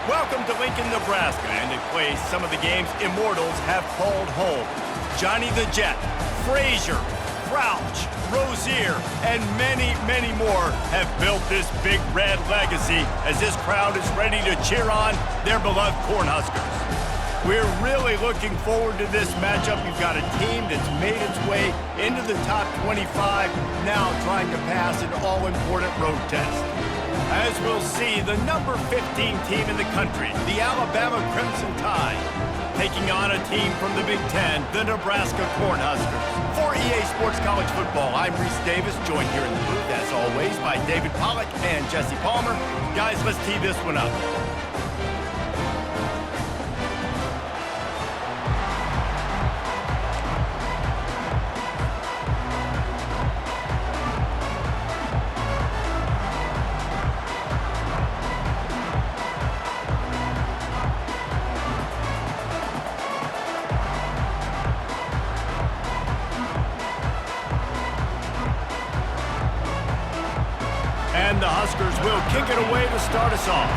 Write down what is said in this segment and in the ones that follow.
Welcome to Lincoln, Nebraska, and it plays some of the games Immortals have called home. Johnny the Jet, Frazier, Crouch, Rozier, and many, many more have built this big red legacy as this crowd is ready to cheer on their beloved Cornhuskers. We're really looking forward to this matchup. You've got a team that's made its way into the top 25, now trying to pass an all-important road test. As we'll see, the number 15 team in the country, the Alabama Crimson Tide, taking on a team from the Big Ten, the Nebraska Cornhuskers. For EA Sports College Football, I'm Reese Davis, joined here in the booth, as always, by David Pollack and Jesse Palmer. Guys, let's tee this one up. And the Huskers will kick it away to start us off.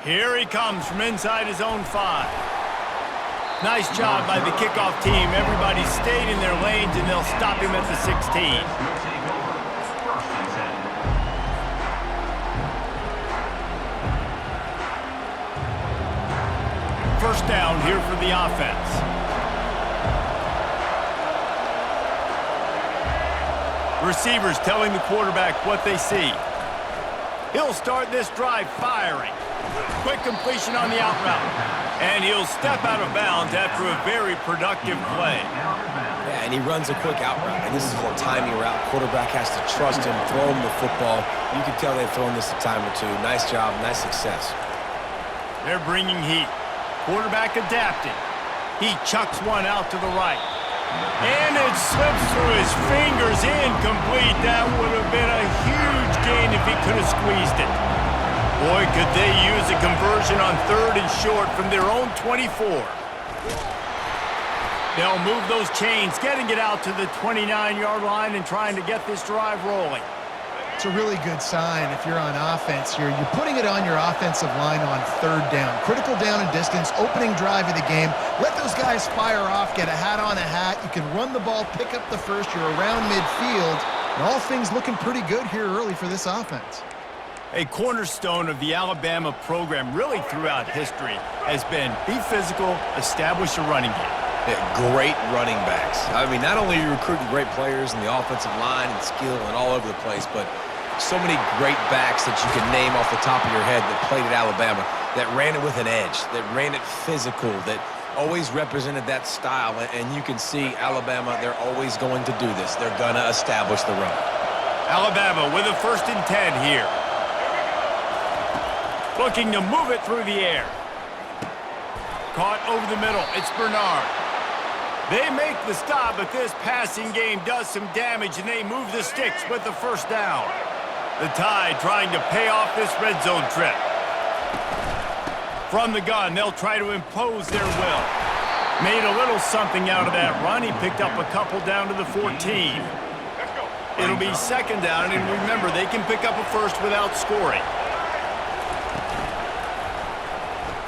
Here he comes from inside his own 5. Nice job by the kickoff team. Everybody stayed in their lanes, and they'll stop him at the 16. First down here for the offense. Receivers telling the quarterback what they see. He'll start this drive firing. Quick completion on the out route. And he'll step out of bounds after a very productive play. Yeah, and he runs a quick out route. And this is a timing route. Quarterback has to trust him, throw him the football. You can tell they've thrown this a time or two. Nice job, nice success. They're bringing heat. Quarterback adapting. He chucks one out to the right. And it slips through his fingers, incomplete. That would have been a huge gain if he could have squeezed it. Boy, could they use a conversion on 3rd and short from their own 24. They'll move those chains, getting it out to the 29-yard line and trying to get this drive rolling. It's a really good sign if you're on offense here. You're putting it on your offensive line on 3rd down. Critical down and distance, opening drive of the game. Let those guys fire off, get a hat on a hat. You can run the ball, pick up the first. You're around midfield. And all things looking pretty good here early for this offense. A cornerstone of the Alabama program really throughout history has been be physical, establish a running game. Yeah, great running backs. I mean, not only are you recruiting great players in the offensive line and skill and all over the place, but so many great backs that you can name off the top of your head that played at Alabama, that ran it with an edge, that ran it physical, that always represented that style. And you can see Alabama, they're always going to do this. They're going to establish the run. Alabama with a 1st and 10 here. Looking to move it through the air. Caught over the middle. It's Bernard. They make the stop, but this passing game does some damage, and they move the sticks with the 1st down. The Tide trying to pay off this red zone trip. From the gun, they'll try to impose their will. Made a little something out of that run. He picked up a couple down to the 14. It'll be 2nd down, and remember, they can pick up a first without scoring.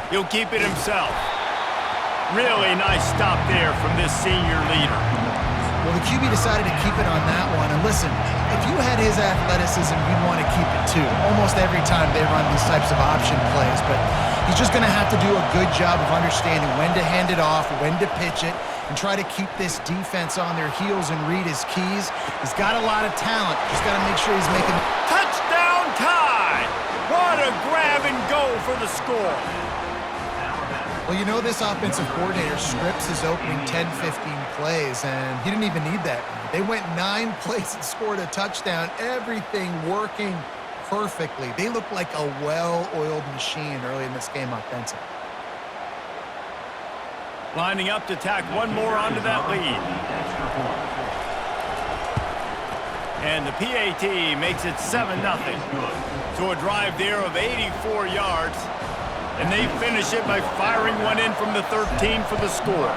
He'll keep it himself. Really nice stop there from this senior leader. Well, the QB decided to keep it on that one. And listen, if you had his athleticism, you'd want to keep it too. Almost every time they run these types of option plays. But he's just going to have to do a good job of understanding when to hand it off, when to pitch it, and try to keep this defense on their heels and read his keys. He's got a lot of talent. Just got to make sure he's making... Touchdown Tide! What a grab and go for the score. Well, you know this offensive coordinator scripts his opening 10, 15 plays, and he didn't even need that. They went 9 plays and scored a touchdown, everything working perfectly. They look like a well-oiled machine early in this game offensively. Lining up to tack one more onto that lead. And the PAT makes it 7-0. So a drive there of 84 yards. And they finish it by firing one in from the 13 for the score.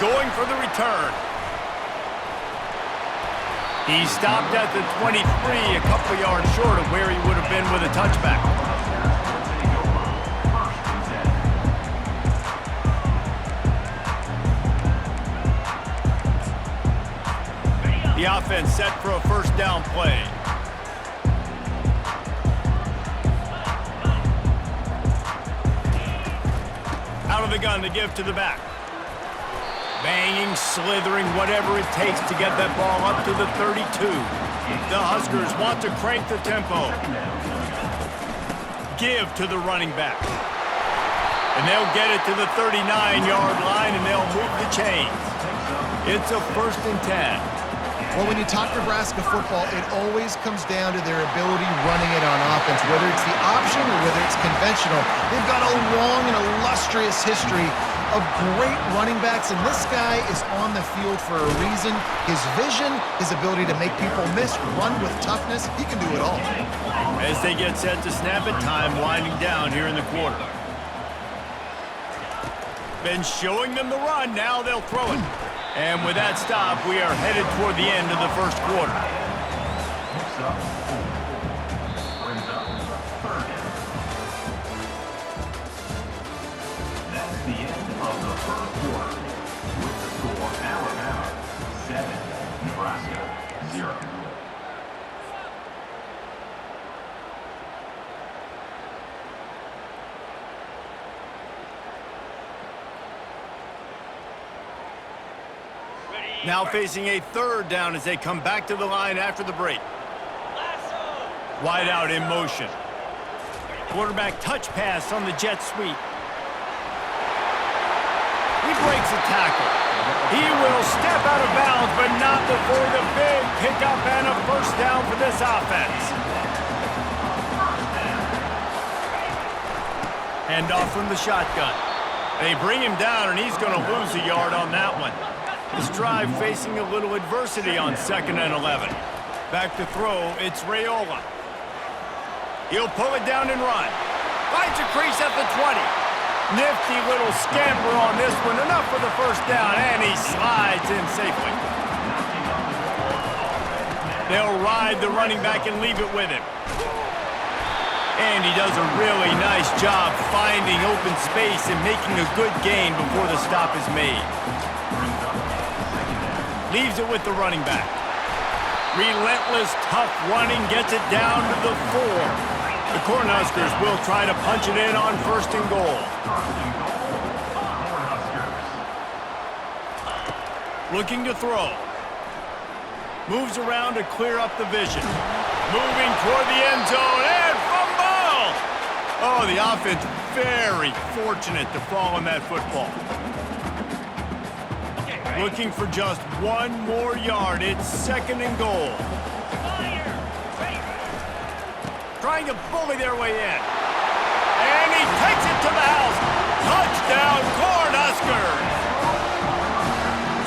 going for the return. He stopped at the 23, a couple of yards short of where he would have been with a touchback. The offense set for a first down play. Out of the gun to give to the back. Banging, slithering, whatever it takes to get that ball up to the 32. The Huskers want to crank the tempo. Give to the running back. And they'll get it to the 39-yard line, and they'll move the chains. It's a 1st and 10. Well, when you talk Nebraska football, it always comes down to their ability running it on offense, whether it's the option or whether it's conventional. They've got a long and illustrious history of great running backs, and this guy is on the field for a reason. His vision, his ability to make people miss, run with toughness, he can do it all. As they get set to snap it, time winding down here in the quarter. Been showing them the run, now they'll throw it. And with that stop, we are headed toward the end of the first quarter. That's the end of the first quarter. With the score, Alabama 7, Nebraska 0. Now facing a 3rd down as they come back to the line after the break. Wide out in motion. Quarterback touch pass on the jet sweep. He breaks a tackle. He will step out of bounds, but not before the big pickup and a first down for this offense. Hand off from the shotgun. They bring him down, and he's going to lose a yard on that one. This drive facing a little adversity on 2nd and 11. Back to throw, it's Raiola. He'll pull it down and run. Finds a crease at the 20. Nifty little scamper on this one. Enough for the first down, and he slides in safely. They'll ride the running back and leave it with him. And he does a really nice job finding open space and making a good gain before the stop is made. Leaves it with the running back. Relentless, tough running, gets it down to the 4. The Cornhuskers will try to punch it in on 1st and goal. Looking to throw. Moves around to clear up the vision. Moving toward the end zone, and fumble! Oh, the offense very fortunate to fall on that football. Looking for just 1 more yard. It's 2nd and goal. Trying to bully their way in. And he takes it to the house. Touchdown, Cornhuskers!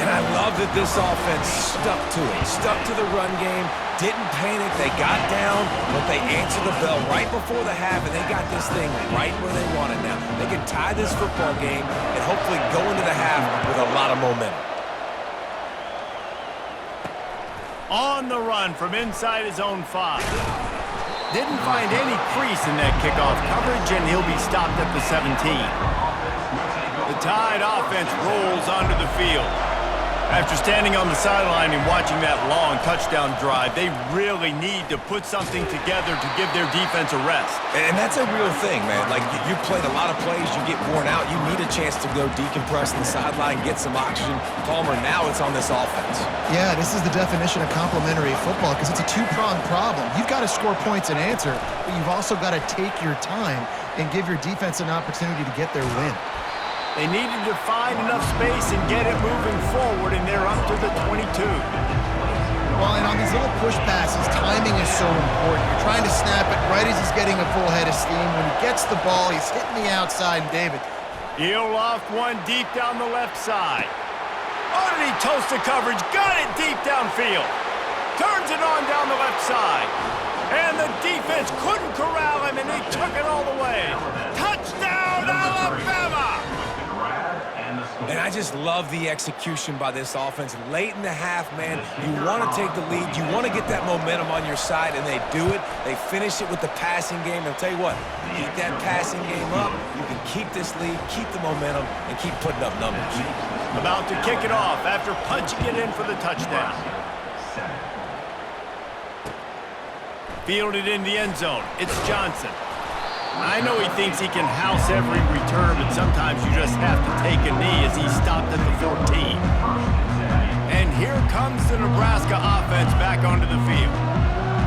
And I love that this offense stuck to it, stuck to the run game, didn't panic, they got down, but they answered the bell right before the half, and they got this thing right where they want it now. They can tie this football game and hopefully go into the half with a lot of momentum. On the run from inside his own 5. Didn't find any crease in that kickoff coverage, and he'll be stopped at the 17. The Tide offense rolls onto the field. After standing on the sideline and watching that long touchdown drive, they really need to put something together to give their defense a rest. And that's a real thing, man. Like, you played a lot of plays, you get worn out, you need a chance to go decompress on the sideline, get some oxygen. Palmer, now it's on this offense. Yeah, this is the definition of complementary football because it's a 2-pronged problem. You've got to score points and answer, but you've also got to take your time and give your defense an opportunity to get their win. They needed to find enough space and get it moving forward, and they're up to the 22. Well, and on these little push passes, timing is so important. You're trying to snap it right as he's getting a full head of steam. When he gets the ball, he's hitting the outside, and David. He'll loft one deep down the left side. Underneath toast the coverage, got it deep downfield. Turns it on down the left side. And the defense couldn't corral him, and he took it all the way. Touchdown, Alabama! And I just love the execution by this offense. Late in the half, man, you want to take the lead. You want to get that momentum on your side, and they do it. They finish it with the passing game. I'll tell you what, keep that passing game up. You can keep this lead, keep the momentum, and keep putting up numbers. About to kick it off after punching it in for the touchdown. Fielded in the end zone. It's Johnson. I know he thinks he can house every return, but sometimes you just have to take a knee as he stopped at the 14. And here comes the Nebraska offense back onto the field.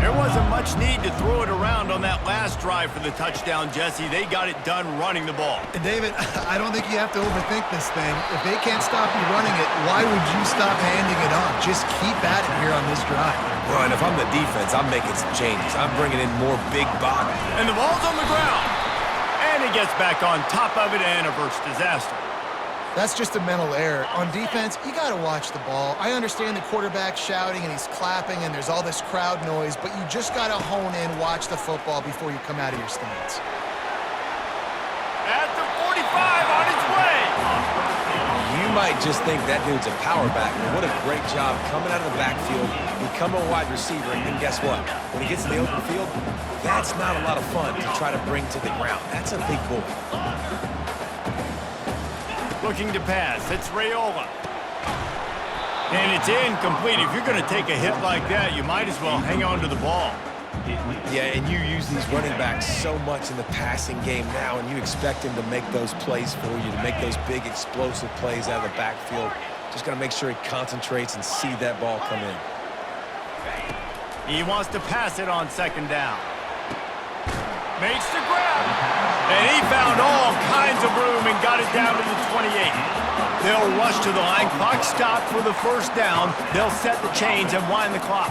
There wasn't much need to throw it around on that last drive for the touchdown, Jesse. They got it done running the ball. And David, I don't think you have to overthink this thing. If they can't stop you running it, why would you stop handing it off? Just keep at it here on this drive. Well, and if I'm the defense, I'm making some changes. I'm bringing in more big body. And the ball's on the ground. And he gets back on top of it and averts disaster. That's just a mental error. On defense, you got to watch the ball. I understand the quarterback shouting and he's clapping and there's all this crowd noise, but you just got to hone in, watch the football before you come out of your stance. At the 45, on its way. You might just think that dude's a power back, but what a great job coming out of the backfield, becoming a wide receiver, and then guess what? When he gets in the open field, that's not a lot of fun to try to bring to the ground. That's a big boy. Looking to pass. It's Raiola. And it's incomplete. If you're going to take a hit like that, you might as well hang on to the ball. Yeah, and you use these running backs so much in the passing game now, and you expect him to make those plays for you, to make those big explosive plays out of the backfield. Just got to make sure he concentrates and see that ball come in. He wants to pass it on second down. Makes the grab. And he found all kinds of room and got it down to the 28. They'll rush to the line. Clock stopped for the first down. They'll set the chains and wind the clock.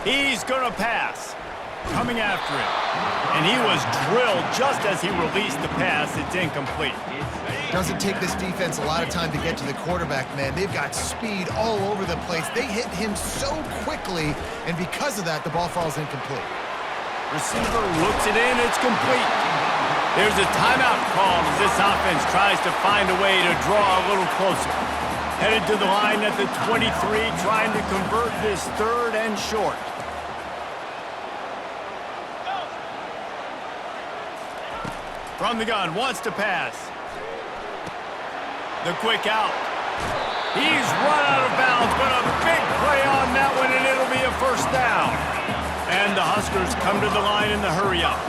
He's going to pass. Coming after him. And he was drilled just as he released the pass. It's incomplete. Doesn't take this defense a lot of time to get to the quarterback, man. They've got speed all over the place. They hit him so quickly, and because of that, the ball falls incomplete. Receiver looks it in. It's complete. There's a timeout called as this offense tries to find a way to draw a little closer. Headed to the line at the 23, trying to convert this third and short. From the gun, wants to pass. The quick out. He's run out of bounds, but a big play on that one, and it'll be a first down. And the Huskers come to the line in the hurry-up.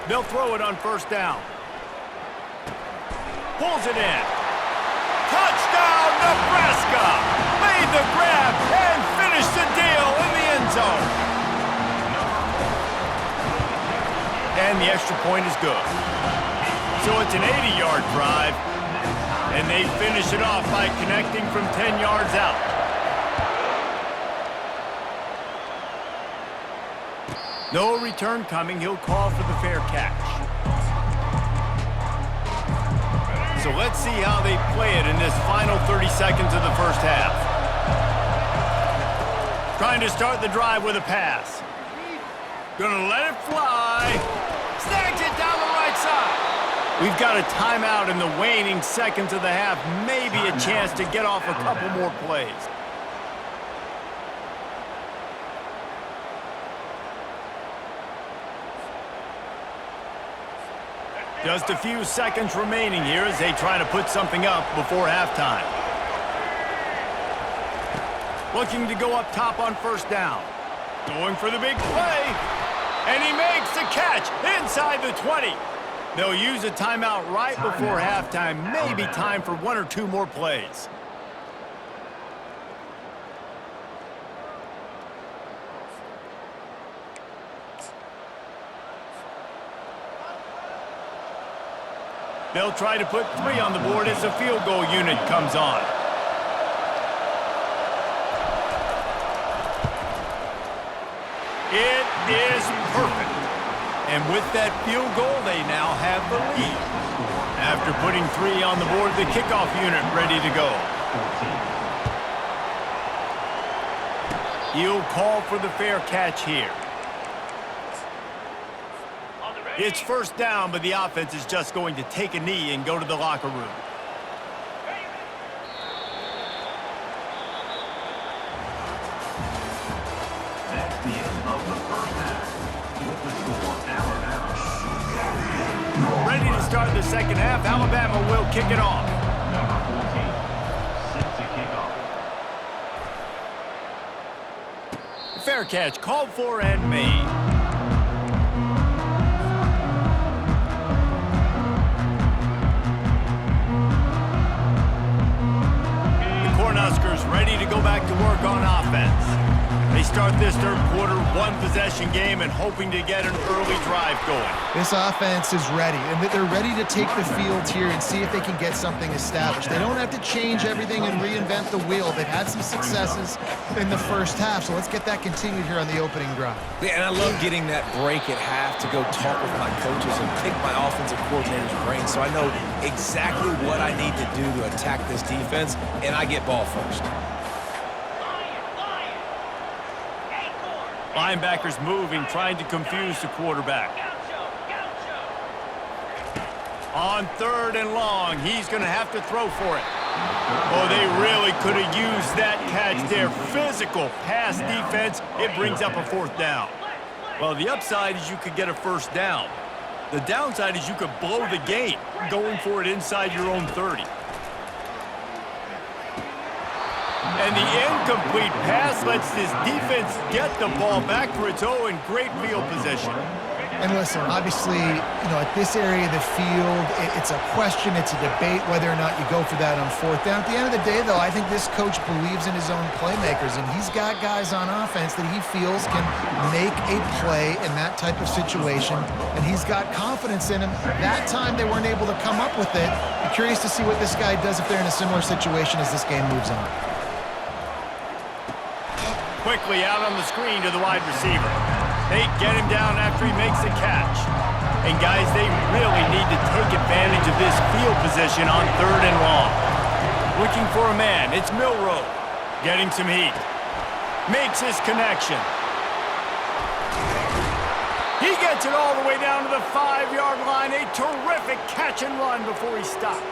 They'll throw it on first down. Pulls it in. Touchdown, Nebraska! Made the grab and finished the deal in the end zone. And the extra point is good. So it's an 80-yard drive, and they finish it off by connecting from 10 yards out. No return coming. He'll call for the fair catch. So let's see how they play it in this final 30 seconds of the first half. Trying to start the drive with a pass. Gonna let it fly. Snags it down the right side. We've got a timeout in the waning seconds of the half. Maybe a chance to get off a couple more plays. Just a few seconds remaining here as they try to put something up before halftime. Looking to go up top on first down. Going for the big play. And he makes the catch inside the 20. They'll use a timeout right before halftime. Maybe time for one or two more plays. They'll try to put 3 on the board as the field goal unit comes on. It is perfect. And with that field goal, they now have the lead. After putting 3 on the board, the kickoff unit ready to go. He'll call for the fair catch here. It's first down, but the offense is just going to take a knee and go to the locker room. That's the end of the first half. With the score, Alabama 7. Ready to start the second half, Alabama will kick it off. Number 14, set to kick off. Fair catch called for and made. Cornhuskers ready to go back to work on offense. They start this third quarter one-possession game and hoping to get an early drive going. This offense is ready, and they're ready to take the field here and see if they can get something established. They don't have to change everything and reinvent the wheel. They've had some successes in the first half, so let's get that continued here on the opening drive. Yeah, and I love getting that break at half to go talk with my coaches and pick my offensive coordinator's brain so I know exactly what I need to do to attack this defense, and I get ball first. Linebackers moving, trying to confuse the quarterback. On 3rd and long, he's going to have to throw for it. Oh, they really could have used that catch there. Physical pass defense, it brings up a 4th down. Well, the upside is you could get a first down. The downside is you could blow the game going for it inside your own 30. And the incomplete pass lets this defense get the ball back for its own great field position. And listen, obviously, at this area of the field, it's a question, it's a debate whether or not you go for that on 4th down. At the end of the day, though, I think this coach believes in his own playmakers, and he's got guys on offense that he feels can make a play in that type of situation, and he's got confidence in him. That time they weren't able to come up with it. I'm curious to see what this guy does if they're in a similar situation as this game moves on. Quickly out on the screen to the wide receiver. They get him down after he makes the catch. And guys, they really need to take advantage of this field position on 3rd and long. Looking for a man, it's Milroe. Getting some heat. Makes his connection. He gets it all the way down to the 5-yard line. A terrific catch and run before he stopped.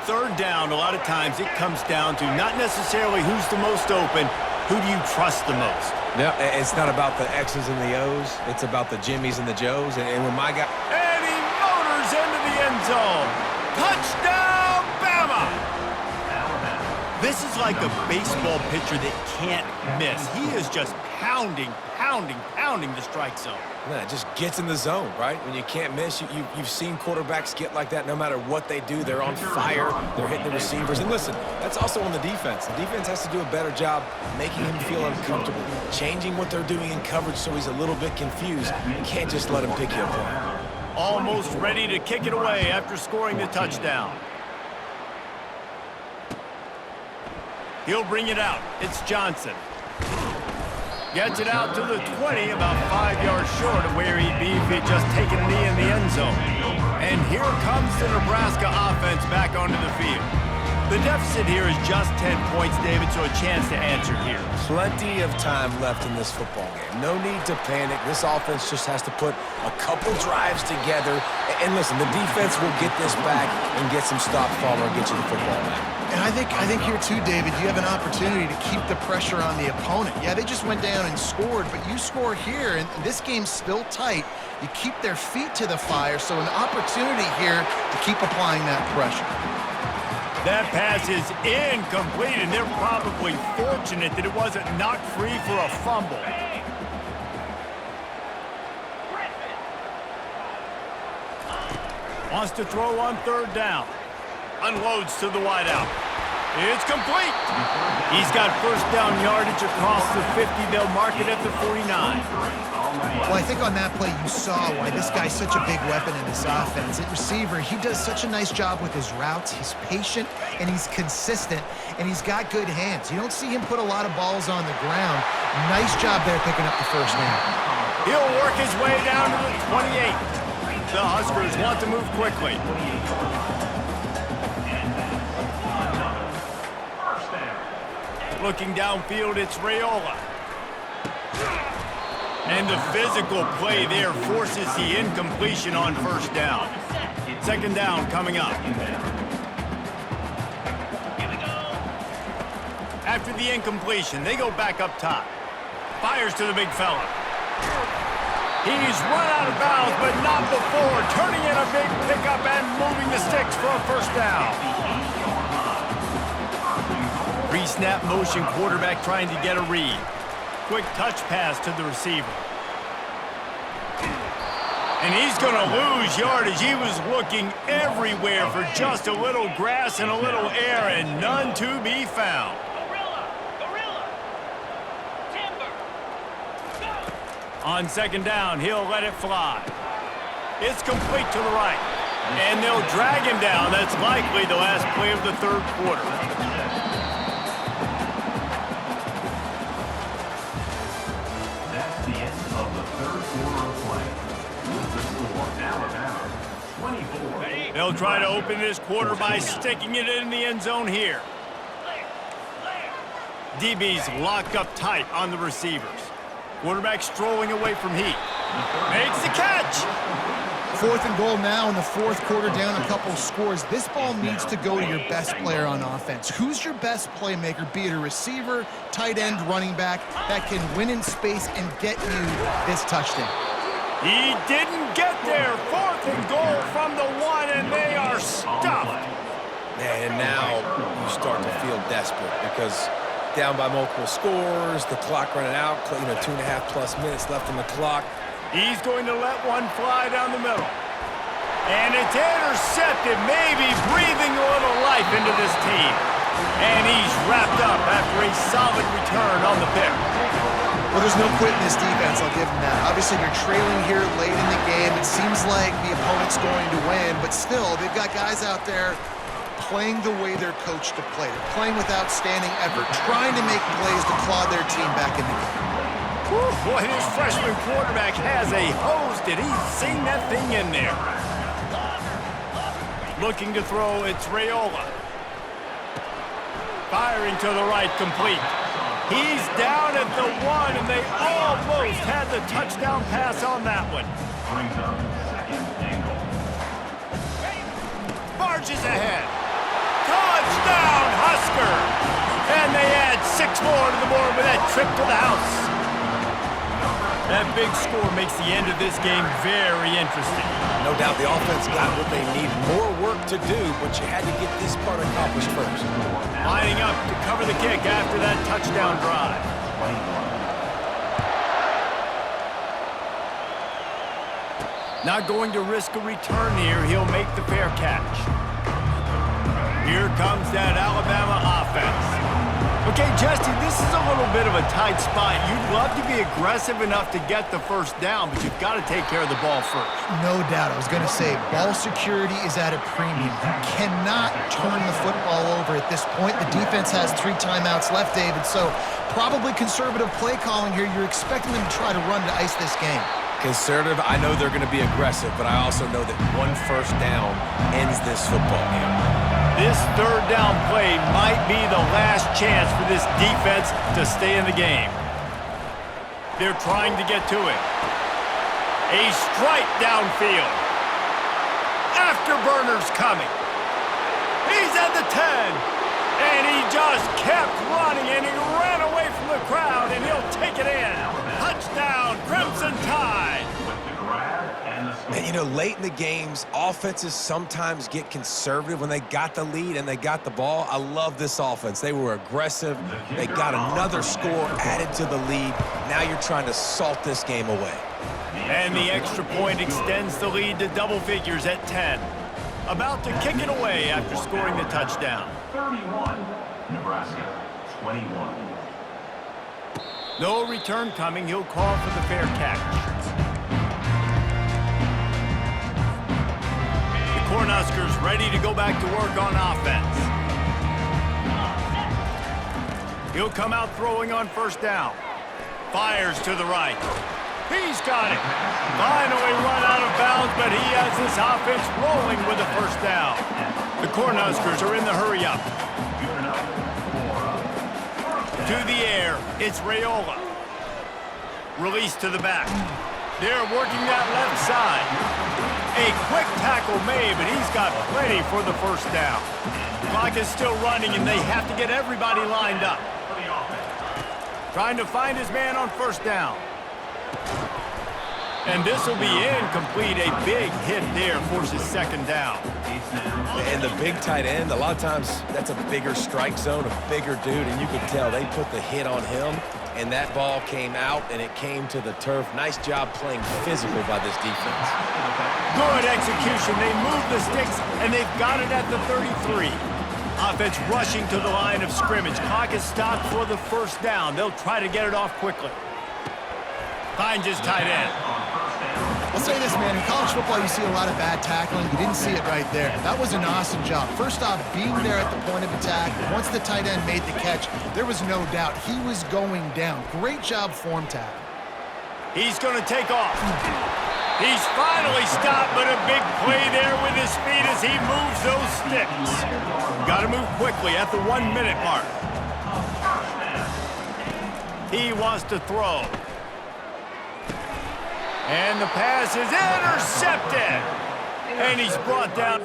3rd down, a lot of times it comes down to not necessarily who's the most open, who do you trust the most? Yeah, it's not about the X's and the O's. It's about the Jimmys and the Joes. And when my guy... And he motors into the end zone. Touchdown, Bama! This is like a baseball pitcher that can't miss. He is just pounding the strike zone. Yeah, it just gets in the zone, right? When you can't miss, you've seen quarterbacks get like that no matter what they do. They're on fire. They're hitting the receivers. And listen, that's also on the defense. The defense has to do a better job making him feel uncomfortable, changing what they're doing in coverage so he's a little bit confused. You can't just let him pick you apart. Almost ready to kick it away after scoring the touchdown. He'll bring it out. It's Johnson. Gets it out to the 20, about 5 yards short of where he'd be if he'd just taken a knee in the end zone. And here comes the Nebraska offense back onto the field. The deficit here is just 10 points, David, so a chance to answer here. Plenty of time left in this football game. No need to panic. This offense just has to put a couple drives together. And listen, the defense will get this back and get some stops, Palmer, and get you the football back. And I think here too, David, you have an opportunity to keep the pressure on the opponent. Yeah, they just went down and scored, but you score here, and this game's still tight. You keep their feet to the fire, so an opportunity here to keep applying that pressure. That pass is incomplete, and they're probably fortunate that it wasn't knocked free for a fumble. Wants to throw on 3rd down. Unloads to the wideout. It's complete. He's got first down yardage across the 50. They'll mark it at the 49. Well, I think on that play you saw why this guy's such a big weapon in this offense. At receiver, he does such a nice job with his routes. He's patient, and he's consistent, and he's got good hands. You don't see him put a lot of balls on the ground. Nice job there picking up the first down. He'll work his way down to the 28. The Huskers want to move quickly. Looking downfield, it's Raiola. And the physical play there forces the incompletion on first down. Second down coming up. After the incompletion, they go back up top. Fires to the big fella. He's run out of bounds, but not before. Turning in a big pickup and moving the sticks for a first down. Pre-snap motion, quarterback trying to get a read. Quick touch pass to the receiver. And he's going to lose yardage. He was looking everywhere for just a little grass and a little air, and none to be found. On second down, he'll let it fly. It's complete to the right. And they'll drag him down. That's likely the last play of the third quarter. That's the end of the third quarter of play. With the score, Alabama 24. They'll try to open this quarter by sticking it in the end zone here. DB's locked up tight on the receivers. Quarterback strolling away from heat. Makes the catch. 4th and goal now in the fourth quarter, down a couple scores. This ball needs to go to your best player on offense. Who's your best playmaker, be it a receiver, tight end, running back, that can win in space and get you this touchdown? He didn't get there. 4th and goal from the 1, and they are stuffed. And now you start to feel desperate because down by multiple scores, the clock running out, 2.5+ minutes left on the clock. He's going to let one fly down the middle. And it's intercepted, maybe breathing a little life into this team. And he's wrapped up after a solid return on the pick. Well, there's no quit in this defense, I'll give them that. Obviously, you're trailing here late in the game. It seems like the opponent's going to win, but still, they've got guys out there playing the way they're coached to play. They're playing with outstanding effort, trying to make plays to claw their team back in the game. Boy, his freshman quarterback has a hose. Did he sing that thing in there? Looking to throw, it's Raiola. Firing to the right, complete. He's down at the 1, and they almost had the touchdown pass on that one. Brings up second and goal. Barges ahead. Touchdown, Husker! And they add 6 more to the board with that trip to the house. That big score makes the end of this game very interesting. No doubt the offense got what they needed. More work to do, but you had to get this part accomplished first. Lining up to cover the kick after that touchdown drive. Not going to risk a return here. He'll make the fair catch. Here comes that Alabama offense. Okay, Justy, this is a little bit of a tight spot. You'd love to be aggressive enough to get the first down, but you've got to take care of the ball first. No doubt. I was going to say, ball security is at a premium. You cannot turn the football over at this point. The defense has 3 timeouts left, David, so probably conservative play calling here. You're expecting them to try to run to ice this game. Conservative, I know they're going to be aggressive, but I also know that one first down ends this football game. This third down play might be the last chance for this defense to stay in the game. They're trying to get to it. A strike downfield. Afterburner's coming. He's at the 10. And he just kept running, and he ran away from the crowd, and he'll take it in. Touchdown, Crimson Tide. And, late in the games, offenses sometimes get conservative when they got the lead and they got the ball. I love this offense. They were aggressive. They got another score added to the lead. Now you're trying to salt this game away. And the extra point extends the lead to double figures at 10. About to kick it away after scoring the touchdown. 31, Nebraska 21. No return coming. He'll call for the fair catch. Cornhuskers ready to go back to work on offense. He'll come out throwing on first down. Fires to the right. He's got it. Finally run out of bounds, but he has this offense rolling with a first down. The Cornhuskers are in the hurry up. To the air, it's Raiola. Release to the back. They're working that left side. A quick tackle made, but he's got plenty for the first down. Clock is still running, and they have to get everybody lined up. Trying to find his man on first down. And this will be incomplete. A big hit there forces second down. And the big tight end, a lot of times that's a bigger strike zone, a bigger dude, and you can tell they put the hit on him, and that ball came out, and it came to the turf. Nice job playing physical by this defense. Good execution. They move the sticks, and they've got it at the 33. Offense rushing to the line of scrimmage. Clock is stopped for the first down. They'll try to get it off quickly. Finds his tight end. I'll say this, man. In college football, you see a lot of bad tackling. You didn't see it right there. That was an awesome job. First off, being there at the point of attack. Once the tight end made the catch, there was no doubt he was going down. Great job form tackle. He's going to take off. He's finally stopped, but a big play there with his feet as he moves those sticks. Got to move quickly at the 1 minute mark. He wants to throw. And the pass is intercepted. And he's brought down.